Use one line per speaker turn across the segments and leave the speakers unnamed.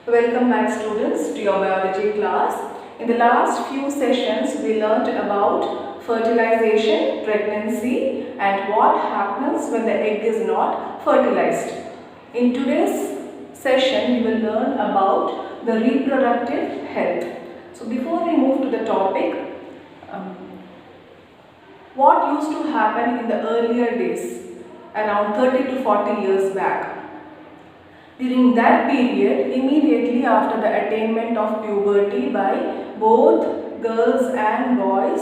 Welcome back students to your biology class. In the last few sessions we learned about fertilization, pregnancy and what happens when the egg is not fertilized. In today's session we will learn about the reproductive health. So before we move to the topic, what used to happen in the earlier days around 30 to 40 years back? During that period, immediately after the attainment of puberty by both girls and boys,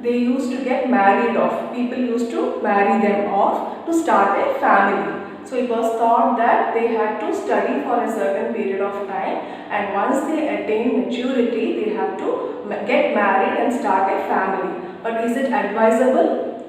they used to get married off. People used to marry them off to start a family. So it was thought that they had to study for a certain period of time, and once they attain maturity, they have to get married and start a family. But is it advisable?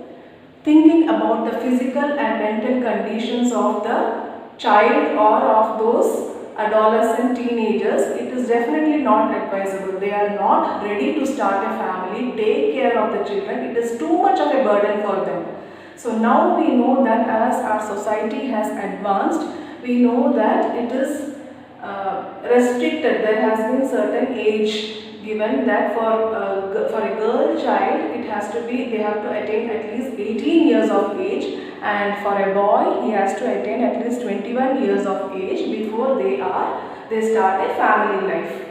Thinking about the physical and mental conditions of the child or of those adolescent teenagers, it is definitely not advisable. They are not ready to start a family, take care of the children. It is too much of a burden for them. So now we know that as our society has advanced, we know that it is restricted. There has been certain age given that for a girl child it has to be, they have to attain at least 18 years of age, and for a boy he has to attain at least 21 years of age before they start a family life.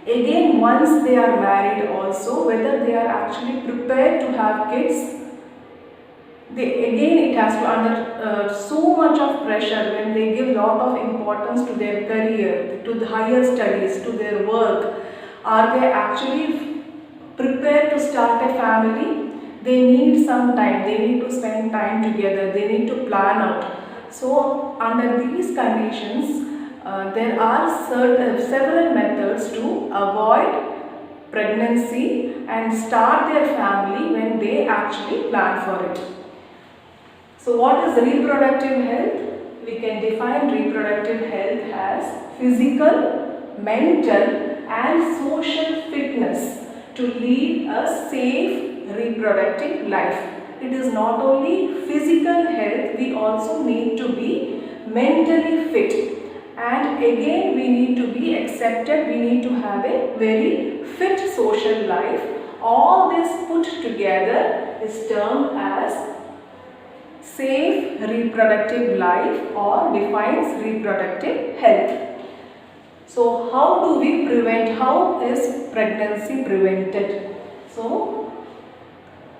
Again, once they are married also, whether they are actually prepared to have kids, again it has to under so much of pressure when they give lot of importance to their career, to the higher studies, to their work. Are they actually prepared to start a family? They need some time, they need to spend time together, they need to plan out. So under these conditions, there are several methods to avoid pregnancy and start their family when they actually plan for it. So what is reproductive health? We can define reproductive health as physical, mental and social fitness to lead a safe reproductive life. It is not only physical health, we also need to be mentally fit. And again we need to be accepted, we need to have a very fit social life. All this put together is termed as safe reproductive life or defines reproductive health. So how do we prevent, how is pregnancy prevented? So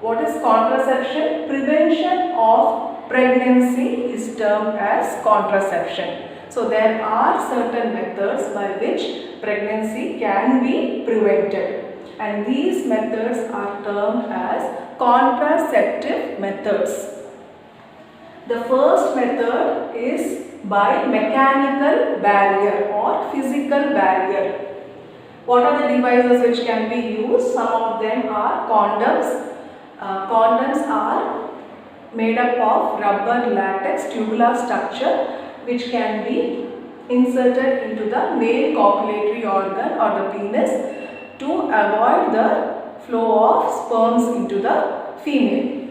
what is contraception? Prevention of pregnancy is termed as contraception. So there are certain methods by which pregnancy can be prevented, and these methods are termed as contraceptive methods. The first method is by mechanical barrier or physical barrier. What are the devices which can be used? Some of them are condoms. Condoms are made up of rubber latex tubular structure which can be inserted into the male copulatory organ or the penis to avoid the flow of sperms into the female.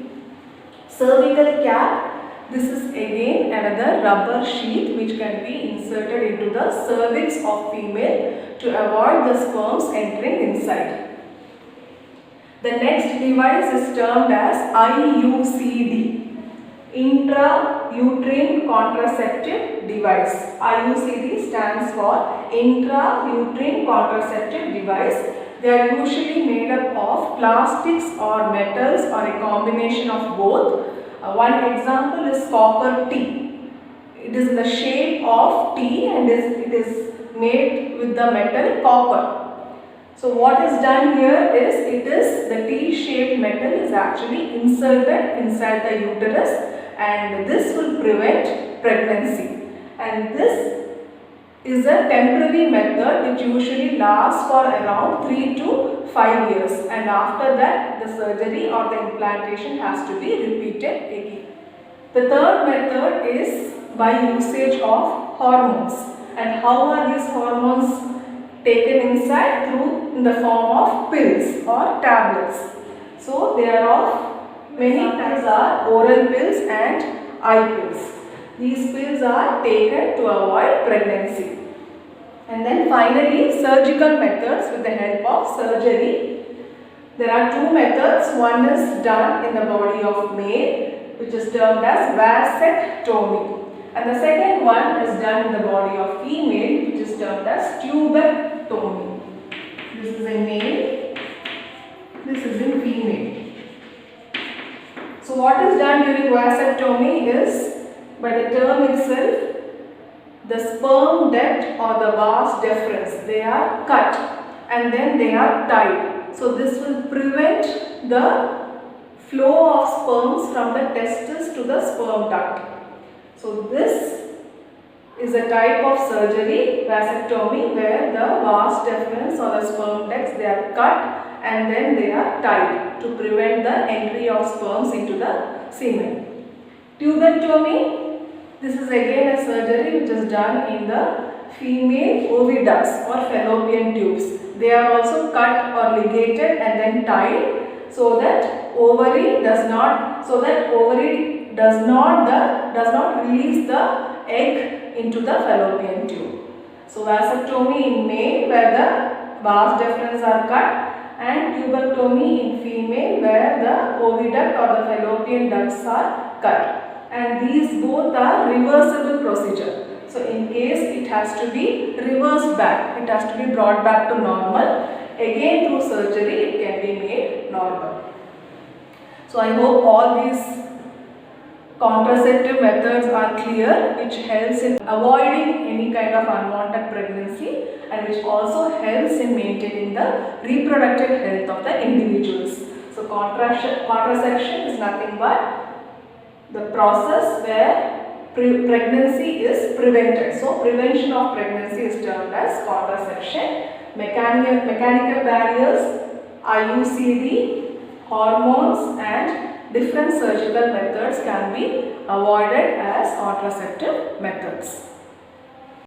Cervical cap. This is again another rubber sheath which can be inserted into the cervix of female to avoid the sperms entering inside. The next device is termed as IUCD, intrauterine contraceptive device. IUCD stands for intrauterine contraceptive device. They are usually made up of plastics or metals or a combination of both. One example is copper T. It is in the shape of T and it is made with the metal copper. So what is done here is, the T-shaped metal is actually inserted inside the uterus, and this will prevent pregnancy. And this is a temporary method which usually lasts for around 3 to 5 years, and after that the surgery or the implantation has to be repeated again. The third method is by usage of hormones. And how are these hormones taken inside? Through in the form of pills or tablets. So there are many types are oral pills and eye pills. These pills are taken to avoid pregnancy. And then finally, surgical methods with the help of surgery. There are two methods. One is done in the body of male, which is termed as vasectomy. And the second one is done in the body of female, which is termed as tubectomy. This is in male, this is in female. So what is done during vasectomy is, by the term itself, the sperm duct or the vas deferens, they are cut and then they are tied. So this will prevent the flow of sperms from the testis to the sperm duct. So this is a type of surgery, vasectomy, where the vas deferens or the sperm ducts, they are cut and then they are tied to prevent the entry of sperms into the semen. Tubectomy, this is again a surgery which is done in the female oviducts or fallopian tubes. They are also cut or ligated and then tied so that ovary does not release the egg into the fallopian tube. So vasectomy in male where the vas deferens are cut, and tubectomy in female where the oviduct or the fallopian ducts are cut. And these both are reversible procedure. So in case it has to be reversed back, it has to be brought back to normal, again through surgery it can be made normal. So I hope all these contraceptive methods are clear, which helps in avoiding any kind of unwanted pregnancy and which also helps in maintaining the reproductive health of the individuals. So contraception is nothing but the process where pregnancy is prevented. So prevention of pregnancy is termed as contraception. Mechanical barriers, IUCD, hormones and different surgical methods can be avoided as contraceptive methods.